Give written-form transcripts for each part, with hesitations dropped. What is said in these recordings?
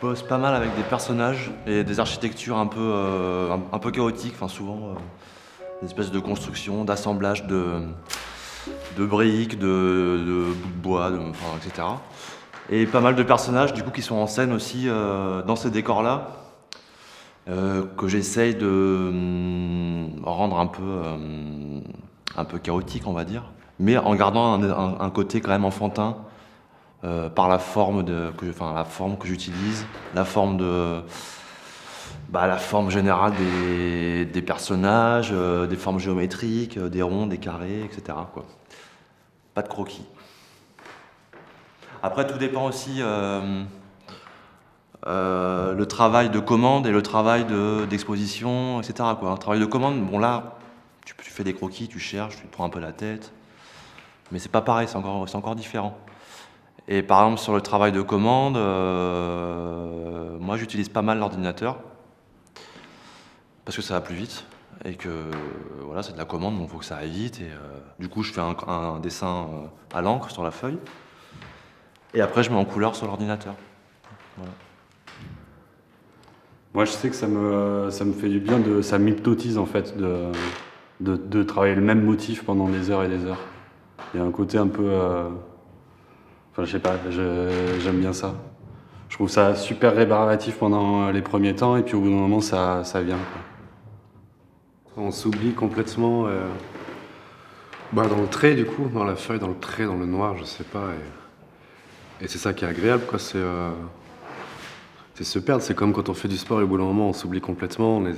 bosse pas mal avec des personnages et des architectures un peu chaotiques, enfin souvent des espèces de constructions, d'assemblage de briques, de bouts de bois, enfin, etc. Et pas mal de personnages du coup qui sont en scène aussi dans ces décors-là, que j'essaye de rendre un peu chaotique, on va dire, mais en gardant un côté quand même enfantin. Par la forme la forme que j'utilise, la forme générale des personnages, des formes géométriques, des ronds, des carrés, etc., quoi. Pas de croquis. Après, tout dépend aussi le travail de commande et le travail d'exposition, etc., quoi. Un travail de commande, bon là, tu fais des croquis, tu cherches, tu te prends un peu la tête, mais c'est pas pareil, c'est encore différent. Et par exemple, sur le travail de commande, moi j'utilise pas mal l'ordinateur parce que ça va plus vite et que voilà, c'est de la commande, donc il faut que ça aille vite. Et du coup, je fais un dessin à l'encre sur la feuille et après, je mets en couleur sur l'ordinateur. Voilà. Moi, je sais que ça me fait du bien, ça m'hypnotise en fait de travailler le même motif pendant des heures et des heures. Il y a un côté un peu. Enfin, je sais pas, j'aime bien ça. Je trouve ça super rébarbatif pendant les premiers temps, et puis au bout d'un moment, ça vient, quoi. On s'oublie complètement dans le trait, du coup, dans la feuille, dans le trait, dans le noir, je sais pas. Et c'est ça qui est agréable, quoi. C'est se perdre. C'est comme quand on fait du sport et au bout d'un moment, on s'oublie complètement. Le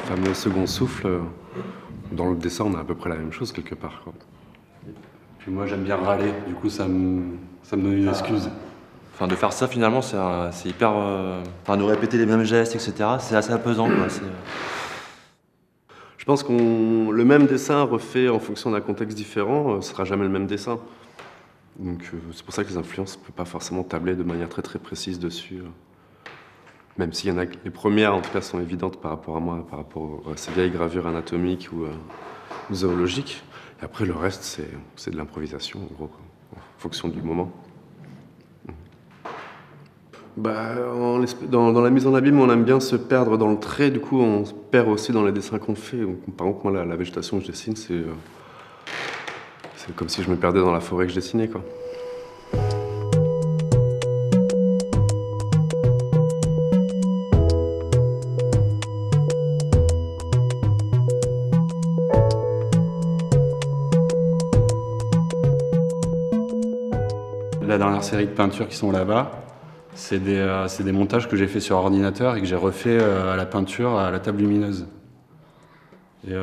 fameux second souffle. Dans le dessin, on a à peu près la même chose, quelque part, quoi. Puis moi, j'aime bien râler, du coup, ça me donne une excuse. Enfin, de faire ça, finalement, c'est hyper. Enfin, de répéter les mêmes gestes, etc., c'est assez apaisant, quoi. Je pense le même dessin refait en fonction d'un contexte différent, ce sera jamais le même dessin. Donc c'est pour ça que les influences, on ne peut pas forcément tabler de manière très très précise dessus. Même s'il y en a, les premières en tout cas sont évidentes par rapport à moi, par rapport à ces vieilles gravures anatomiques ou zoologiques. Et après le reste c'est de l'improvisation en gros, quoi, en fonction du moment. Dans la mise en abîme, on aime bien se perdre dans le trait, du coup on se perd aussi dans les dessins qu'on fait. Donc, par exemple, moi la végétation que je dessine, c'est comme si je me perdais dans la forêt que je dessinais, quoi. La dernière série de peintures qui sont là-bas, c'est des montages que j'ai fait sur ordinateur et que j'ai refait à la peinture à la table lumineuse. Mais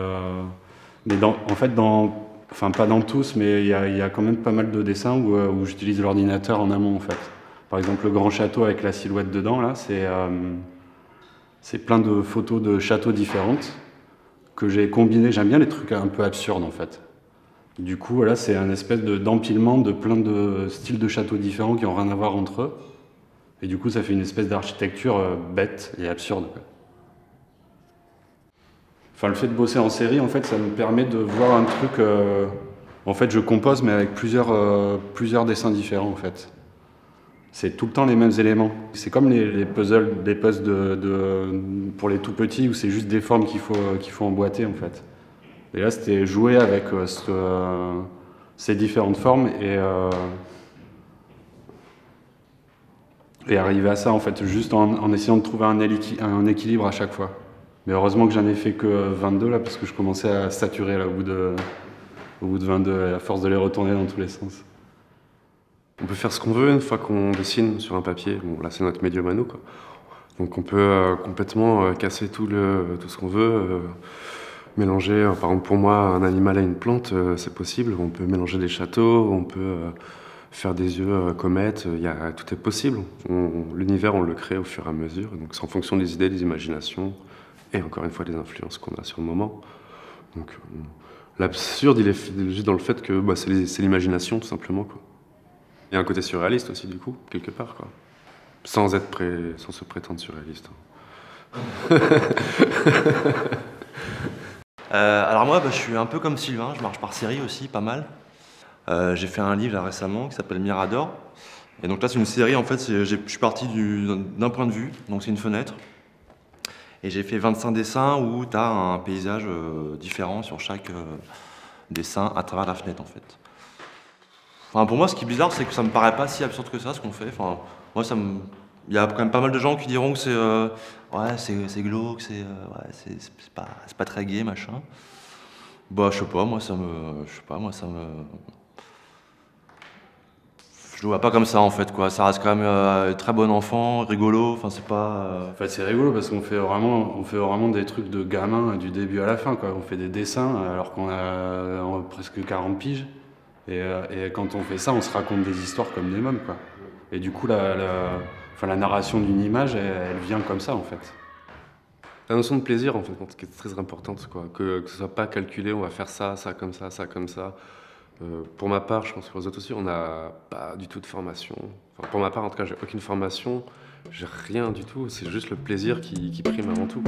enfin pas dans tous, mais il y a quand même pas mal de dessins où j'utilise l'ordinateur en amont en fait. Par exemple, le grand château avec la silhouette dedans, là, c'est plein de photos de châteaux différentes que j'ai combinées. J'aime bien les trucs un peu absurdes en fait. Du coup, voilà, c'est un espèce d'empilement de plein de styles de châteaux différents qui n'ont rien à voir entre eux. Et du coup, ça fait une espèce d'architecture bête et absurde, quoi. Enfin, le fait de bosser en série, en fait, ça me permet de voir un truc. En fait, je compose, mais avec plusieurs dessins différents, en fait. C'est tout le temps les mêmes éléments. C'est comme les puzzles pour les tout petits, où c'est juste des formes qu'il faut emboîter, en fait. Et là, c'était jouer avec ces différentes formes et arriver à ça, en fait, juste en essayant de trouver un équilibre à chaque fois. Mais heureusement que j'en ai fait que 22 là, parce que je commençais à saturer là, au bout de 22, à force de les retourner dans tous les sens. On peut faire ce qu'on veut une fois qu'on dessine sur un papier. Bon, là, c'est notre médium à nous, quoi. Donc on peut complètement casser tout ce qu'on veut. Mélanger, par exemple pour moi, un animal à une plante, c'est possible. On peut mélanger des châteaux, on peut faire des yeux comètes, tout est possible. L'univers, on le crée au fur et à mesure. Donc c'est en fonction des idées, des imaginations, et encore une fois des influences qu'on a sur le moment. Donc l'absurde, il est juste dans le fait que c'est l'imagination, tout simplement, quoi. Il y a un côté surréaliste aussi, du coup, quelque part, quoi. Sans se prétendre surréaliste. Alors moi, je suis un peu comme Sylvain, je marche par série aussi, pas mal. J'ai fait un livre là, récemment qui s'appelle Mirador, Et donc là, c'est une série, en fait, je suis parti d'un point de vue, donc c'est une fenêtre. Et j'ai fait 25 dessins où tu as un paysage différent sur chaque dessin à travers la fenêtre, en fait. Enfin, pour moi, ce qui est bizarre, c'est que ça me paraît pas si absurde que ça, ce qu'on fait. Enfin, moi, il y a quand même pas mal de gens qui diront que c'est glauque, c'est pas très gai, machin. Bah, je sais pas, moi, je le vois pas comme ça, en fait, quoi. Ça reste quand même très bon enfant, rigolo, enfin, c'est pas... Enfin, c'est rigolo parce on fait vraiment des trucs de gamin du début à la fin, quoi. On fait des dessins alors qu'on a presque 40 piges. Et quand on fait ça, on se raconte des histoires comme des mômes, quoi. Et du coup, la narration d'une image, elle vient comme ça, en fait. La notion de plaisir, en fait, qui est très importante, quoi. Que ce soit pas calculé, on va faire ça, ça comme ça, ça comme ça. Pour ma part, je pense que pour les autres aussi, on n'a pas du tout de formation. Enfin, pour ma part, en tout cas, j'ai aucune formation, j'ai rien du tout. C'est juste le plaisir qui prime avant tout.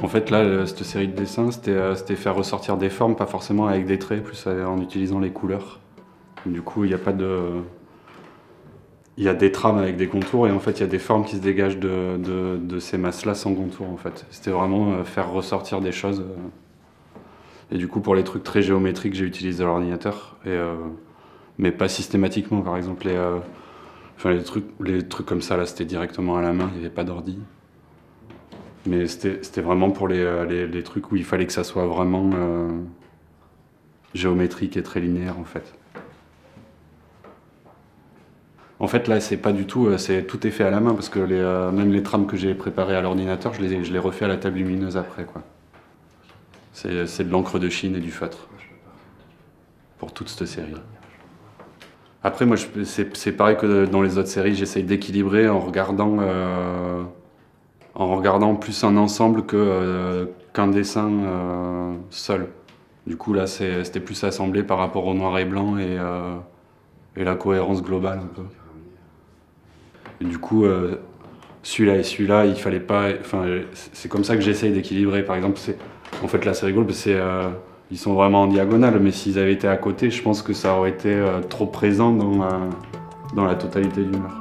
En fait, là, cette série de dessins, c'était faire ressortir des formes, pas forcément avec des traits, plus en utilisant les couleurs. Du coup, il n'y a pas de... Il y a des trames avec des contours et en fait, il y a des formes qui se dégagent de ces masses-là sans contour, en fait. C'était vraiment faire ressortir des choses. Et du coup, pour les trucs très géométriques, j'ai utilisé l'ordinateur, mais pas systématiquement. Par exemple, les trucs comme ça, là, c'était directement à la main, il n'y avait pas d'ordi. Mais c'était vraiment pour les trucs où il fallait que ça soit vraiment géométrique et très linéaire, en fait. En fait, là, c'est pas du tout, tout est fait à la main, parce que même les trames que j'ai préparées à l'ordinateur, je les refais à la table lumineuse après, quoi. C'est de l'encre de Chine et du feutre, pour toute cette série. Après, moi, c'est pareil que dans les autres séries, j'essaye d'équilibrer en regardant plus un ensemble qu'un dessin seul. Du coup, là, c'était plus assemblé par rapport au noir et blanc et la cohérence globale, un peu. Et du coup, celui-là et celui-là, il fallait pas... Enfin, c'est comme ça que j'essaye d'équilibrer. Par exemple, en fait, là, c'est rigolo, parce que ils sont vraiment en diagonale, mais s'ils avaient été à côté, je pense que ça aurait été trop présent dans la totalité du mur.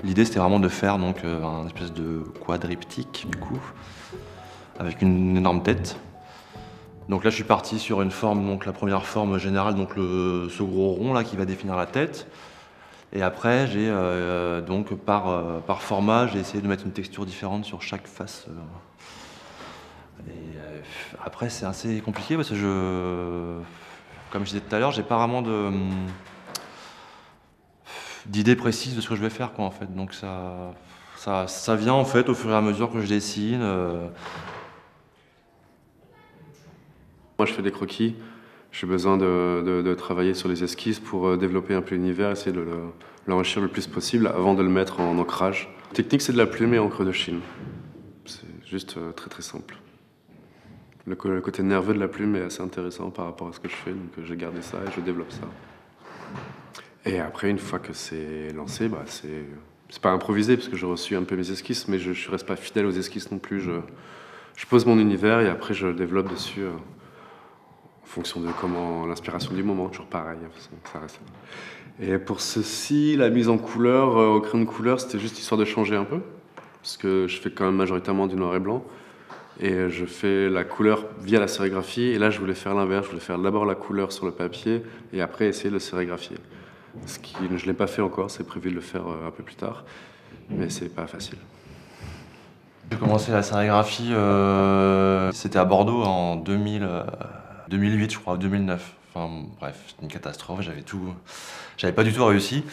L'idée, c'était vraiment de faire donc un espèce de quadriptyque, du coup, avec une énorme tête. Donc là, je suis parti sur une forme, donc la première forme générale, donc ce gros rond là qui va définir la tête. Et après, j'ai donc par format, j'ai essayé de mettre une texture différente sur chaque face. Après, c'est assez compliqué parce que comme je disais tout à l'heure, j'ai pas vraiment d'idée précise de ce que je vais faire, quoi, en fait. Donc ça vient en fait au fur et à mesure que je dessine. Moi, je fais des croquis. J'ai besoin de travailler sur les esquisses pour développer un peu l'univers, essayer de l'enrichir le plus possible avant de le mettre en ancrage. La technique, c'est de la plume et encre de Chine. C'est juste très très simple. Le côté nerveux de la plume est assez intéressant par rapport à ce que je fais, donc j'ai gardé ça et je développe ça. Et après, une fois que c'est lancé, bah, c'est pas improvisé parce que j'ai reçu un peu mes esquisses, mais je reste pas fidèle aux esquisses non plus. Je pose mon univers et après je développe dessus en fonction de comment l'inspiration du moment, toujours pareil, ça reste. Et pour ceci, la mise en couleur, au crayon de couleur, c'était juste histoire de changer un peu, parce que je fais quand même majoritairement du noir et blanc. Et je fais la couleur via la sérigraphie. Et là, je voulais faire l'inverse. Je voulais faire d'abord la couleur sur le papier et après essayer de le sérigraphier. Ce qui, je ne l'ai pas fait encore. C'est prévu de le faire un peu plus tard. Mais c'est pas facile. J'ai commencé la sérigraphie, c'était à Bordeaux en 2008 je crois, 2009. Enfin bref, c'était une catastrophe, j'avais pas du tout réussi.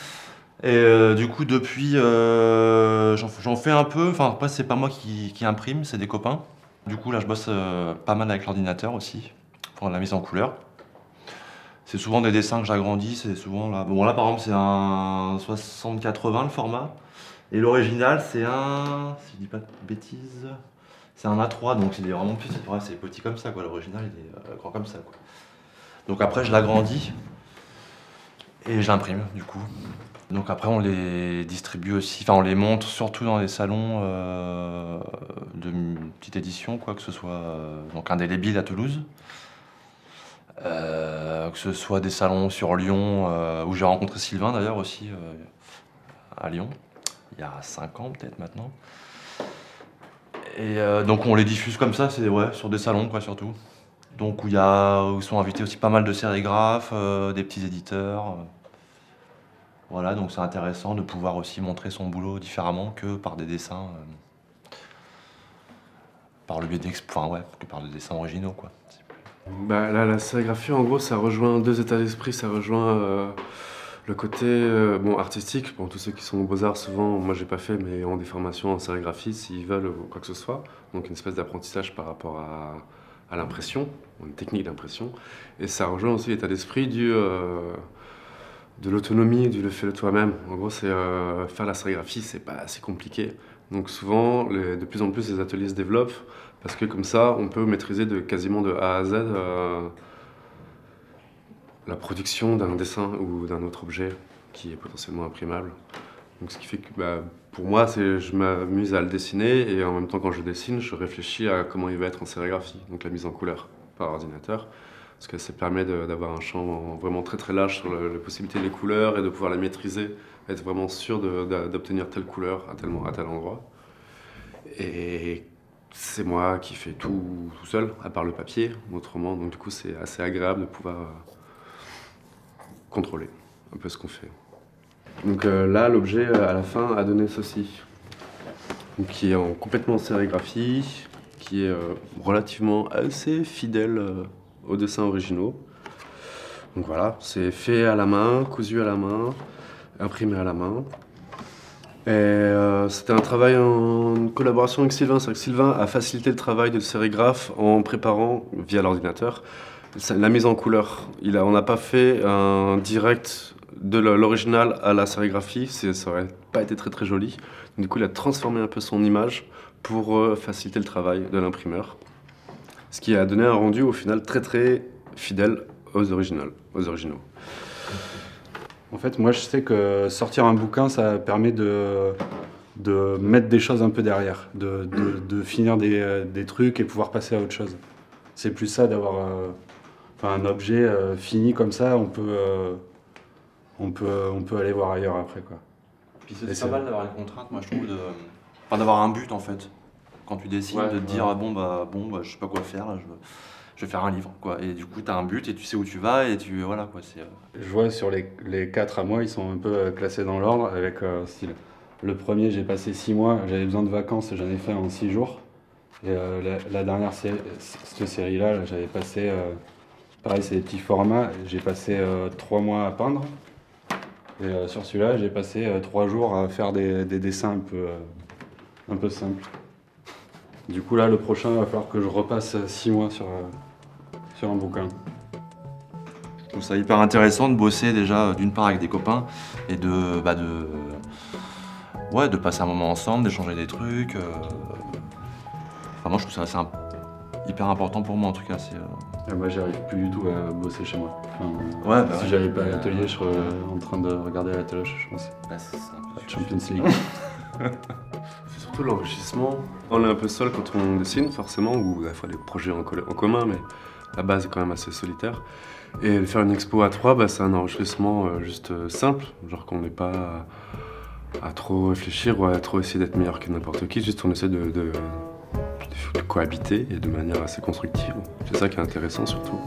Et du coup depuis, j'en fais un peu, enfin après c'est pas moi qui imprime, c'est des copains. Du coup là je bosse pas mal avec l'ordinateur aussi, pour la mise en couleur. C'est souvent des dessins que j'agrandis, c'est souvent là. Bon là par exemple c'est un 60-80 le format. Et l'original c'est un, si je dis pas de bêtises, c'est un A3, donc c'est vraiment plus, c'est petit comme ça quoi. L'original il est grand comme ça quoi. Donc après je l'agrandis et je l'imprime du coup. Donc après on les distribue aussi, enfin on les monte surtout dans les salons de petite édition quoi, que ce soit donc Indélébile à Toulouse. Que ce soit des salons sur Lyon, où j'ai rencontré Sylvain d'ailleurs aussi, à Lyon, il y a 5 ans peut-être maintenant. Et donc on les diffuse comme ça, c'est ouais, sur des salons quoi surtout. Donc où sont invités aussi pas mal de sérigraphes, des petits éditeurs. Voilà, donc c'est intéressant de pouvoir aussi montrer son boulot différemment que par des dessins, par le biais enfin ouais, que par des dessins originaux quoi. Bah, là, la sérigraphie, en gros, ça rejoint deux états d'esprit. Ça rejoint le côté bon, artistique. Pour tous ceux qui sont aux Beaux-Arts, souvent, moi j'ai pas fait, mais ont des formations en sérigraphie s'ils veulent ou quoi que ce soit. Donc une espèce d'apprentissage par rapport à l'impression, une technique d'impression. Et ça rejoint aussi l'état d'esprit de l'autonomie, du le fais de toi-même. En gros, c'est faire la sérigraphie, c'est pas assez compliqué. Donc souvent, de plus en plus, les ateliers se développent parce que comme ça, on peut maîtriser quasiment de A à Z la production d'un dessin ou d'un autre objet qui est potentiellement imprimable. Donc ce qui fait que bah, pour moi, je m'amuse à le dessiner et en même temps quand je dessine, je réfléchis à comment il va être en sérigraphie, donc la mise en couleur par ordinateur. Parce que ça permet d'avoir un champ vraiment très très large sur la possibilité des couleurs et de pouvoir la maîtriser, être vraiment sûr d'obtenir telle couleur à tel endroit. Et c'est moi qui fais tout seul, à part le papier, autrement. Donc du coup, c'est assez agréable de pouvoir contrôler un peu ce qu'on fait. Donc là, l'objet, à la fin, a donné ceci. Donc, qui est complètement en sérigraphie, qui est relativement assez fidèle aux dessins originaux. Donc voilà, c'est fait à la main, cousu à la main, imprimé à la main. Et c'était un travail en collaboration avec Sylvain. C'est-à-dire que Sylvain a facilité le travail de sérigraphe en préparant, via l'ordinateur, la mise en couleur. On n'a pas fait un direct de l'original à la sérigraphie, ça aurait pas été très très joli. Du coup, il a transformé un peu son image pour faciliter le travail de l'imprimeur. Ce qui a donné un rendu au final très très fidèle aux originaux. En fait, moi je sais que sortir un bouquin, ça permet de mettre des choses un peu derrière, de finir des trucs et pouvoir passer à autre chose. C'est plus ça d'avoir un objet fini comme ça, on peut aller voir ailleurs après quoi. Puis c'est pas mal d'avoir une contrainte, moi je trouve, d'avoir un but en fait. Quand tu dessines, ouais, de te dire bon bah je sais pas quoi faire, là, je vais faire un livre quoi. Et du coup tu as un but et tu sais où tu vas et voilà quoi. Je vois sur les 4 à moi, ils sont un peu classés dans l'ordre avec style. Le premier, j'ai passé 6 mois, j'avais besoin de vacances et j'en ai fait en 6 jours. Et la dernière série, cette série-là, j'avais passé, pareil c'est des petits formats, j'ai passé 3 mois à peindre. Et sur celui-là, j'ai passé 3 jours à faire des dessins un peu simples. Du coup là, le prochain, il va falloir que je repasse 6 mois sur un bouquin. Je trouve ça hyper intéressant de bosser déjà d'une part avec des copains et de passer un moment ensemble, d'échanger des trucs. Enfin, moi je trouve ça hyper important pour moi en tout cas. Moi j'arrive plus du tout à bosser chez moi. Ouais, si j'avais pas l'atelier, je serais en train de regarder la télé, je pense. C'est ça. Champions League. C'est surtout l'enrichissement. On est un peu seul quand on dessine forcément, ou des fois des projets en commun, mais la base est quand même assez solitaire. Et faire une expo à 3, c'est un enrichissement juste simple, genre qu'on n'est pas à trop réfléchir ou à trop essayer d'être meilleur que n'importe qui, juste on essaie de cohabiter et de manière assez constructive. C'est ça qui est intéressant surtout.